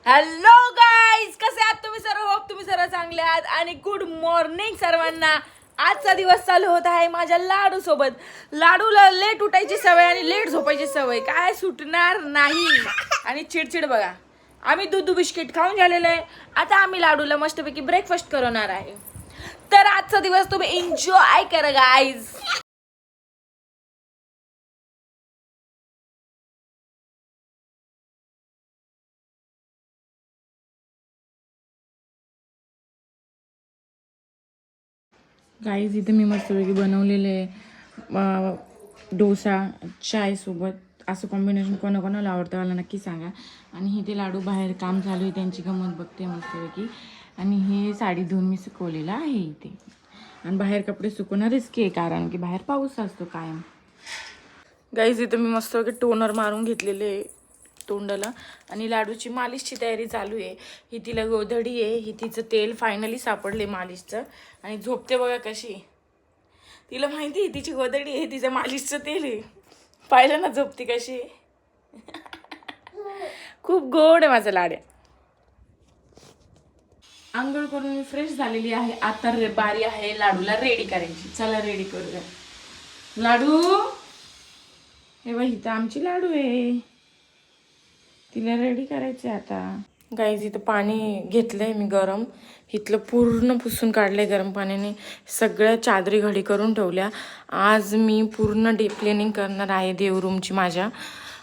Hello guys, कसे आहात तुम्ही सर्व? होप तुम्ही सर्व चांगले आहात आणि गुड मॉर्निंग सर्वांना. आजचा दिवस चालू होत आहे माझ्या लाडू सोबत. लाडूला लेट उठायची सवय आणि लेट झोपायची सवय काय सुटणार नाही. आणि चिडचिड बघा. आम्ही दूध बिस्किट खाऊन झालेलं आहे. आता आम्ही लाडूला मस्तपैकी ब्रेकफास्ट करवणार आहे. तर आजचा दिवस तुम्ही एन्जॉय करा गाईज. गाईज इथे मी मस्तपैकी बनवलेले डोसा चायसोबत असं कॉम्बिनेशन कोणाकोणाला आवडतं मला नक्की सांगा. आणि इथे लाडू बाहेर काम चालू आहे, त्यांची गंमत बघते मस्तपैकी. आणि हे साडी धुवून मी सुकवलेलं आहे इथे. आणि बाहेर कपडे सुकवणं रिस्की आहे कारण की बाहेर पाऊस असतो कायम. गाईज इथे मी मस्तपैकी टोनर मारून घेतलेले आहे तोंडाला. आणि लाडूची मालिशची तयारी चालू आहे. ही तिला गोधडी आहे, ही तिचं तेल फायनली सापडले मालिशचं. आणि झोपते बघा कशी. तिला माहिती आहे तिची गोधडी आहे, तिचं मालिशचं तेल आहे. पाहिलं ना झोपती कशी. खूप गोड आहे माझं लाड्या. आंघोळ करून मी फ्रेश झालेली आहे. आता बारी आहे लाडूला रेडी करायची. चला रेडी करूया. लाडू हे बघ, इथं आमची लाडू आहे, तिला रेडी करायचं आता. गाईज इथं पाणी घेतलंय मी गरम. इथलं पूर्ण पुसून काढलंय गरम पाण्याने. सगळ्या चादरी घडी करून ठेवल्या. आज मी पूर्ण डीप क्लिनिंग करणार आहे देवरूमची माझ्या.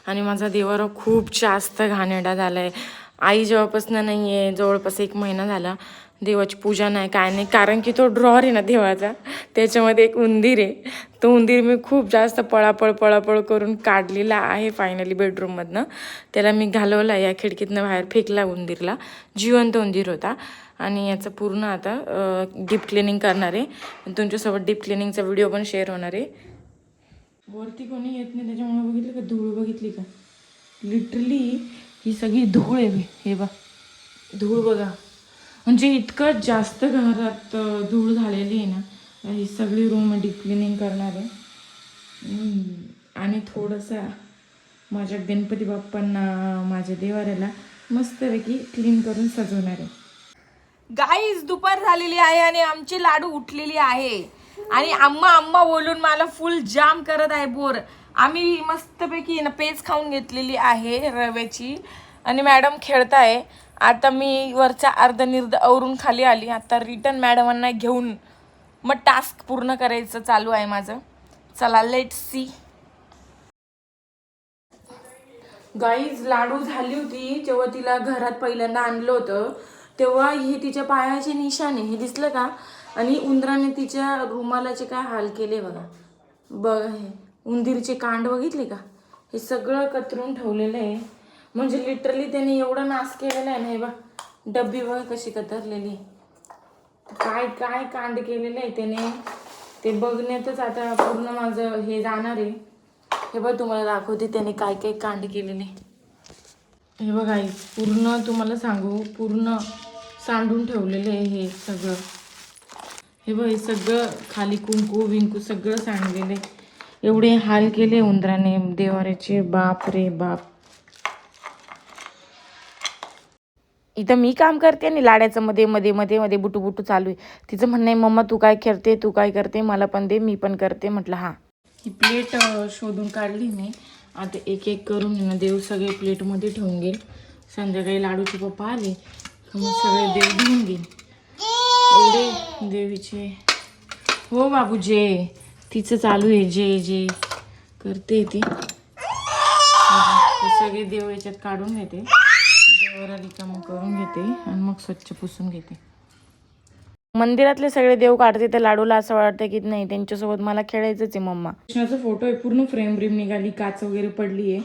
आणि माझा देवारा खूप जास्त घाणेरडा झाला आहे. आई जेव्हापासून नाही आहे, जवळपास 1 महिना झाला, देवाची पूजा नाही काय नाही. कारण की तो ड्रॉवर आहे ना देवाचा, त्याच्यामध्ये एक उंदीर आहे. तो उंदीर मी खूप जास्त पळापळ करून काढलेला आहे फायनली बेडरूममधनं. त्याला मी घालवला, या खिडकीतनं बाहेर फेकला उंदीरला. जिवंत उंदीर होता. आणि याचं पूर्ण आता डीप क्लिनिंग करणार आहे. तुमच्यासोबत डीप क्लिनिंगचा व्हिडिओ पण शेअर होणार आहे. वरती कोणी येत नाही त्याच्यामुळे बघितलं का धूळ बघितली का. लिटरली ही सगळी धूळ आहे. हे बघ धूळ बघा. म्हणजे इतकं जास्त घरात धूळ झालेली आहे ना. ही सगळी रूम डीप क्लिनिंग करणार आहे. आणि थोडंसं माझ्या गणपती बाप्पांना, माझ्या देवाऱ्याला मस्तपैकी क्लीन करून सजवणार आहे. गाईज दुपार झालेली आहे आणि आमची लाडू उठलेली आहे. आणि आम्हा बोलून मला फुल जाम करत आहे बोर. आम्ही मस्तपैकी ना पेज खाऊन घेतलेली आहे रव्याची. आणि मॅडम खेळताय. आता मी वरचा अर्धनिर्ध आवरून खाली आली. आता रिटर्न मॅडमांना घेऊन मग टास्क पूर्ण करायचं चालू आहे माझं. चला लेट सी. गाईज लाडू झाली होती तेव्हा तिला घरात पहिल्यांदा आणलं होतं, तेव्हा हे तिच्या पायाचे निशाणे हे दिसलं का. आणि उंदराने तिच्या रुमालाचे काय हाल केले बघा. बघा हे उंदीरचे कांड बघितले का. हे सगळं कतरून ठेवलेलं आहे. म्हणजे लिटरली त्याने एवढा नाश केलेला आहे ना. हे बघ डब्बी बघ कशी कतरलेली. काय काय कांड केलेलं आहे त्याने, ते बघण्यातच आता पूर्ण माझं हे जाणार आहे. हे बघ तुम्हाला दाखवते त्याने काय काय कांड केलेले. हे बघ आई पूर्ण तुम्हाला सांगू, पूर्ण सांडून ठेवलेले आहे हे सगळं. हे बघ हे सगळं खाली कुंकू विंकू सगळं सांडलेलं आहे. एवढे हाल केले उंदराने देवाऱ्याचे. बाप रे बाप. इथं मी काम करते आणि लाड्याचं मध्ये बुटू चालू आहे. तिचं म्हणणं आहे मम्मा तू काय करते मला पण दे, मी पण करते. म्हटलं हां. ही प्लेट शोधून काढली मी. आता एक एक करून ना देव सगळे प्लेटमध्ये ठेवून घेईल. संध्याकाळी लाडूचे पप्पा आले मग सगळे देव घेऊन घेईल. एवढे देवीचे. हो बाबू जे तिचं चालू आहे जे करते ती. सगळे देव याच्यात काढून घेते, देवाला रिकामं करून घेते आणि मग स्वच्छ पुसून घेते. मंदिरातले सगळे देव काढते तर लाडूला असं वाटतं की नाही त्यांच्यासोबत मला खेळायचंच आहे मम्मा. कृष्णाचा फोटो आहे, पूर्ण फ्रेम निघाली, काच वगैरे पडली आहे.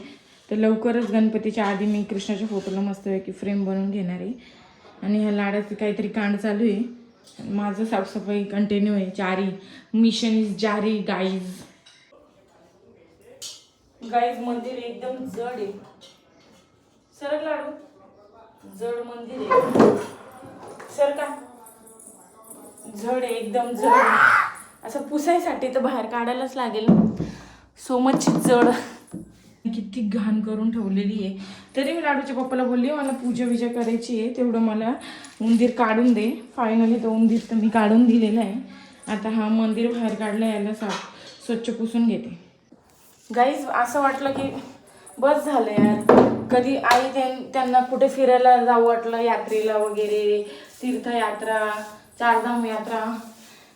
तर लवकरच गणपतीच्या आधी मी कृष्णाच्या फोटोला मस्तपैकी फ्रेम बनवून घेणार आहे. आणि ह्या लाडाचं काहीतरी कांड चालू आहे. माझं साफसफाई कंटिन्यू आहे. जारी मिशन इज जारी गाईज. मंदिर एकदम जड आहे. सरक लाडू. जड मंदिर आहे. सर का जड आहे, एकदम जड. असं पुसायसाठी तर बाहेर काढायलाच लागेल. सो मच जड. किती घाण करून ठेवलेली आहे. तरी मी लाडूच्या पप्पाला बोलली मला पूजा विजा करायची आहे, तेवढं मला उंदीर काढून दे. फायनली तो उंदीर तर मी काढून दिलेला आहे. आता हा मंदिर बाहेर काढलं, याला स्वच्छ पुसून घेते. गाईज असं वाटलं की बस झालं यार. कधी आई त्यांना कुठे फिरायला जाऊ वाटलं, यात्रेला वगैरे, तीर्थयात्रा, चारधाम यात्रा,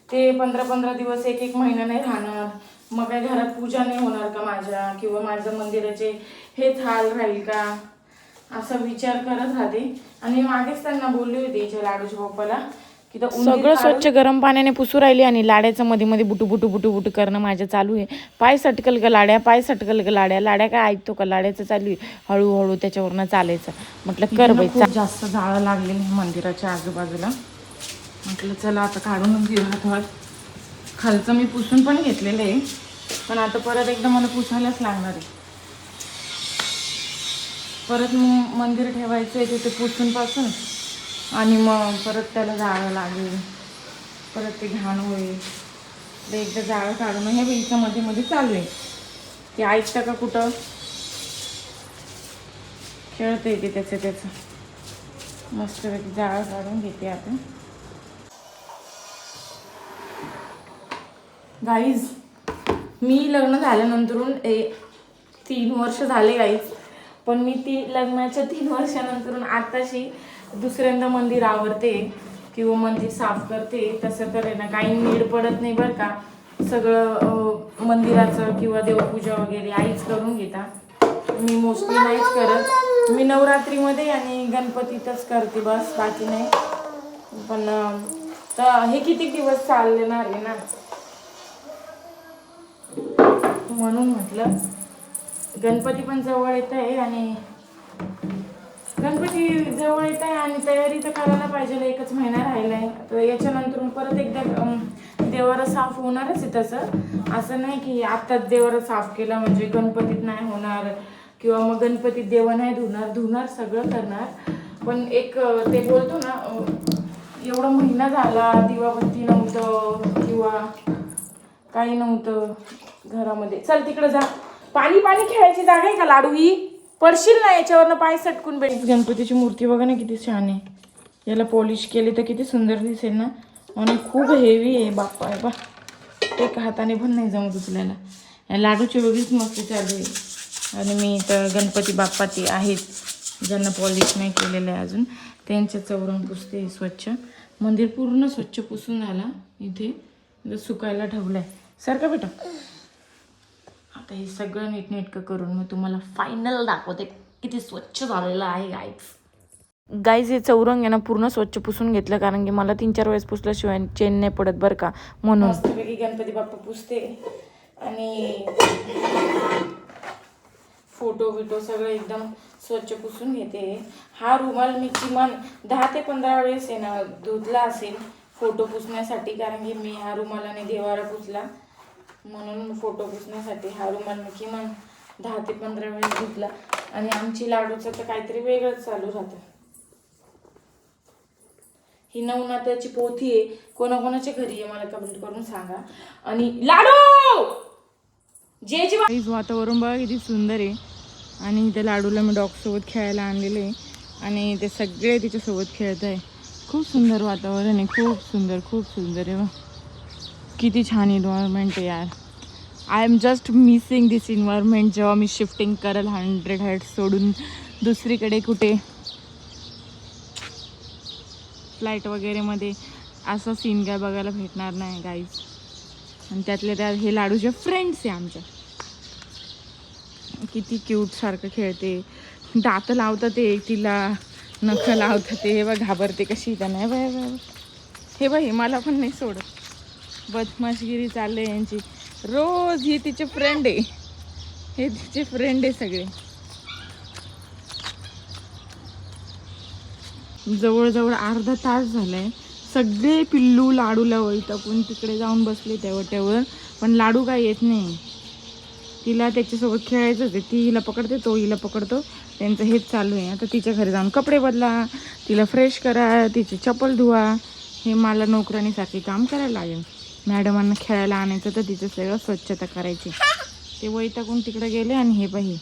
ते 15-15 दिवस 1-1 महिना नाही राहणार. मग काय घरात पूजा नाही होणार का माझ्या, किंवा माझं मंदिराचे हेच हाल राहील का, असा विचार करत राहते. आणि मागेच त्यांना बोलली होती याच्या लाडूच्या पप्पाला की सगळं स्वच्छ गरम पाण्याने पुसू राहिली आणि लाड्याचं मध्ये मध्ये बुटू बुटू बुटू बुटू करणं माझं चालू आहे. पाय सटकल का लाड्या, पाय सटकल का लाड्या, लाड्या काय ऐकतो का, लाड्याचं चालू आहे हळूहळू त्याच्यावरनं चालायचं. म्हटलं कर बाई. खूप जास्त जाळं लागलेलं मंदिराच्या आजूबाजूला. म्हटलं चला आता काढूनच घेऊ हात. खालचं मी पुसून पण घेतलेलं आहे, पण आता परत एकदा मला पुसायलाच लागणार आहे. परत मंदिर ठेवायचं आहे तिथे पुसून पासून, आणि मग परत त्याला जाळं लागेल, परत ते घाण होईल. ते एकदा जाळं काढून हे बाईचं मध्ये मध्ये चालू आहे. ते ऐकतं का कुठं, खेळतं येते त्याचं. मस्तपैकी जाळं काढून घेते आता. गाईज मी लग्न झाल्यानंतरून 3 वर्ष झाले गाईज, पण मी लग्नाच्या 3 वर्षानंतरून आताशी दुसऱ्यांदा मंदिर आवरते किंवा मंदिर साफ करते. तसं तर आहे ना काही नीड पडत नाही बरं का. सगळं मंदिराचं किंवा देवपूजा वगैरे आईच करून घेता. मी मोस्टली नाहीच करत. मी नवरात्रीमध्ये आणि गणपतीतच करते बस, बाकी नाही. पण तर हे किती दिवस चालणार आहे ना, म्हणून म्हटलं गणपती पण जवळ येत आहे आणि तयारी तर करायला पाहिजे. 1च महिना राहिलाय. तर याच्यानंतर परत एकदा देवारा साफ होणारच आहे. तसं असं नाही की आत्ताच देवारा साफ केला म्हणजे गणपतीत नाही होणार, किंवा मग गणपतीत देव नाही धुणार सगळं करणार. पण एक ते बोलतो ना, एवढा महिना झाला दिवाबत्ती नव्हतं किंवा काही नव्हतं घरामध्ये. चल तिकडे जा, पाणी खेळायची जागा आहे का लाडू, ही पडशील ना याच्यावरनं पाय सटकून बेट. गणपतीची मूर्ती बघा ना किती छान आहे. याला पॉलिश केली तर किती सुंदर दिसेल ना. आणि खूप हेवी आहे बाप्पा. बा एका हाताने पण नाही जमत उचलायला. लाडूची वेगळीच मस्ती चालू आहे. आणि मी तर गणपती बाप्पा ते आहेत ज्यांना पॉलिश नाही केलेलं आहे अजून, त्यांच्या चौरंग पुसते स्वच्छ. मंदिर पूर्ण स्वच्छ पुसून झाला. इथे सुकायला ठेवलं आहे. सारखं बेटा आता हे सगळं नीटनेटकं करून मी तुम्हाला फायनल दाखवते किती स्वच्छ झालेलं आहे गाईज. हे चौरंग आहे ना पूर्ण स्वच्छ पुसून घेतलं, कारण की मला 3-4 वेळेस पुसल्याशिवाय चेन नाही पडत बरं का, म्हणून. मस्तपैकी गणपती बाप्पा पुसते आणि फोटो बिटो सगळं एकदम स्वच्छ पुसून घेते. हा रुमाल मी किमान 10 ते 15 वेळेस आहे ना धुतला असेल फोटो पुसण्यासाठी, कारण की मी ह्या रुमालाने देवारा पुसला, म्हणून फोटो पुसण्यासाठी हा रुमाल मी किमान 10 ते 15 वेळेस धुतला. आणि आमची लाडूचं तर काहीतरी वेगळंच चालू राहतं. ही नवनाथाची पोथी आहे. कोणाकोणाच्या घरी आहे मला कमेंट करून सांगा. आणि लाडू जे वातावरण बघा किती सुंदर आहे. आणि त्या लाडूला मी डॉगसोबत खेळायला आणलेलं आहे आणि ते सगळे तिच्यासोबत खेळत आहे. खूप सुंदर वातावरण आहे, खूप सुंदर आहे. किती छान इन्व्हायरमेंट आहे यार. I am just missing this environment. जेव्हा मी शिफ्टिंग करेल 100 हाईट्स सोडून दुसरीकडे कुठे फ्लाईट वगैरेमध्ये, असा सीन काय बघायला भेटणार नाही गाईज. आणि त्यातल्या त्यात हे लाडूचे फ्रेंड्स आहे आमच्या. किती क्यूट सारखं खेळते, दात लावतं ते तिला, नखं लावतं ते. हे बघ घाबरते कशी त्यांना. हे बघ हे मला पण नाही सोडत. बदमाशगिरी चालले यांची रोज. ही तिचे फ्रेंड आहे, हे तिचे फ्रेंड आहे सगळे. जवळजवळ अर्धा तास झालाय. सगळे पिल्लू लाडूला वैतागून तिकडे जाऊन बसले त्या वाट्यावर, पण लाडू काय येत नाही. तिला त्याच्यासोबत खेळायचंच आहे. ती हिला पकडते, तो हिला पकडतो. त्यांचं हेच चालू आहे. आता तिच्या घरी जाऊन कपडे बदला, तिला फ्रेश करा, तिची चप्पल धुवा. हे मला नोकरानीसारखे काम करायला लागेल. मॅडमांना खेळायला आणायचं तर तिचं सगळं स्वच्छता करायची. ते वैतागून तिकडे गेले. आणि हे पाही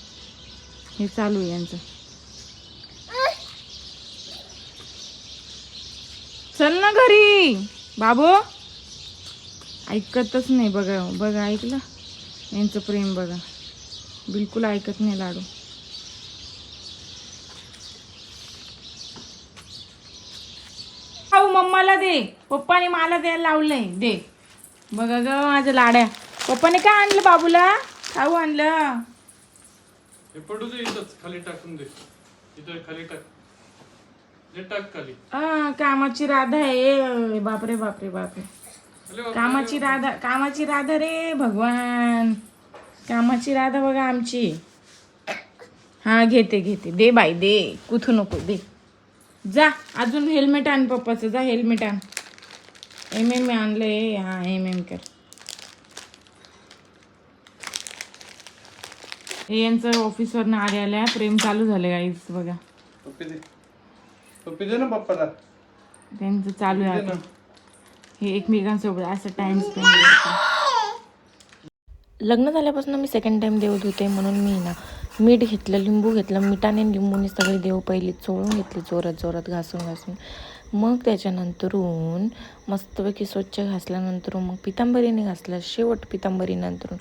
हे चालू आहे यांचं. चल ना घरी बाबू. ऐकतच नाही. बघा बघा, ऐकलं यांचं प्रेम बघा. बिलकुल ऐकत नाही लाडू. खाऊ मम्माला दे, पप्पाने मला द्यायला लावलंय, दे. बघा ग माझ्या लाड्या. पप्पाने काय आणलं बाबूला? खाऊ आणलं. हे पडू दे इथंच, खाली टाकून दे. इथं खाली टाक. हे टाक खाली. कामाची राधा आहे. बापरे बापरे बापरे. कामाची राधा, कामाची राधा रे भगवान. कामाची राधा बघा आमची. हा घेते घेते. दे बाई दे, कुठू नको, दे. जा अजून हेल्मेट आण पप्पाचं. जा हेल्मेट आण. MM आणलंय. हा MM कर. हे यांचं ऑफिसवरनं आल्या प्रेम चालू झालं गाईस बघा. पप्पी दे ना पप्पाला. त्यांचं चालू आहे आता. हे एकमेकांसोबत असं टाइम स्पेंड करतात. लग्न झाल्यापासून मी सेकंड टाइम देव धुते म्हणून मी ना मीठ घेतलं, लिंबू घेतलं. मिठाने लिंबूने सगळे देव पहिली चोळून घेतले जोरात जोरात घासून. मग त्याच्यानंतरून मस्तपैकी स्वच्छ घासल्यानंतर मग पितांबरीने घासलं. शेवट पितांबरीनंतरून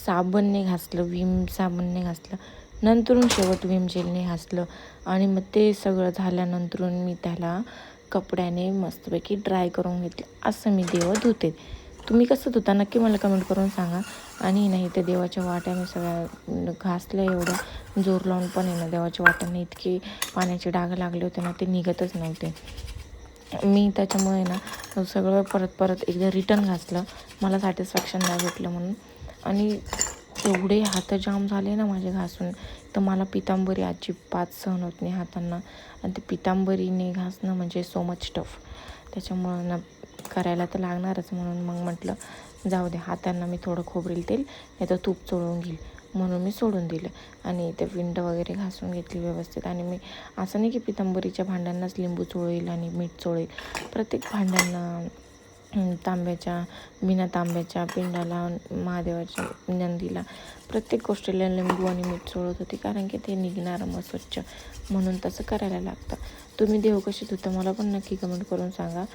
साबणने घासलं, विम साबणने घासलं. नंतरून शेवट विम जेलने घासलं. आणि मग ते सगळं झाल्यानंतरून मी त्याला कपड्याने मस्तपैकी ड्राय करून घेतलं. असं मी देव धुते. तुम्ही कसं धुता नक्की मला कमेंट करून सांगा. आणि नाही तर देवाच्या वाट्या मी सगळ्या घासल्या. एवढं जोर लावून पण आहे ना देवाच्या वाट्यांना इतके पाण्याचे डाग लागले होते ना, ते निघतच नव्हते. मी त्याच्यामुळे ना सगळं परत एकदा रिटर्न घासलं. मला सॅटिस्फॅक्शन नाही भेटलं म्हणून. आणि एवढे हात जाम झाले ना माझे घासून, तर मला पितांबरी अजिबात सहन होत नाही हातांना. आणि ते पितांबरीने घासणं म्हणजे सो मच टफ. त्याच्यामुळं ना करायला तर लागणारच. म्हणून मग म्हटलं जाऊ दे, हातांना मी थोडं खोबरेल तेल नाही तर तूप चोळून घेईल म्हणून मी सोडून दिलं. आणि ते विंड वगैरे घासून घेतली व्यवस्थित. आणि मी असं नाही की पितांबरीच्या भांड्यांनाच लिंबू चोळेल आणि मीठ चोळेल. प्रत्येक भांड्यांना, तांब्याच्या, बिना तांब्याच्या, पिंडाला, महादेवाच्या, नंदीला, प्रत्येक गोष्टीला लिंबू आणि मीठ चोळत होती. कारण की ते निघणार मग स्वच्छ, म्हणून तसं करायला लागतं. तुम्ही देव कशी धुता मला पण नक्की कमेंट करून सांगा.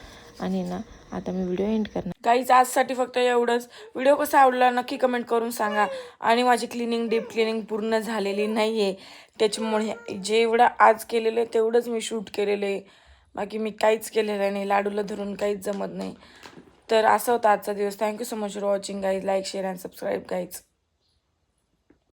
आणि ना आता मी व्हिडिओ एंड करणार. गाईज आजसाठी फक्त एवढंच. व्हिडिओ कसा आवडला नक्की कमेंट करून सांगा. आणि माझी डीप क्लिनिंग पूर्ण झालेली नाही आहे, त्याच्यामुळे जेवढं आज केलेलं आहे तेवढंच मी शूट केलेलं आहे. बाकी मी काहीच केलेलं नाही. लाडूला धरून काहीच जमत नाही. तर असा होता आजचा दिवस. Thank you so much for watching guys. Like, share and subscribe guys.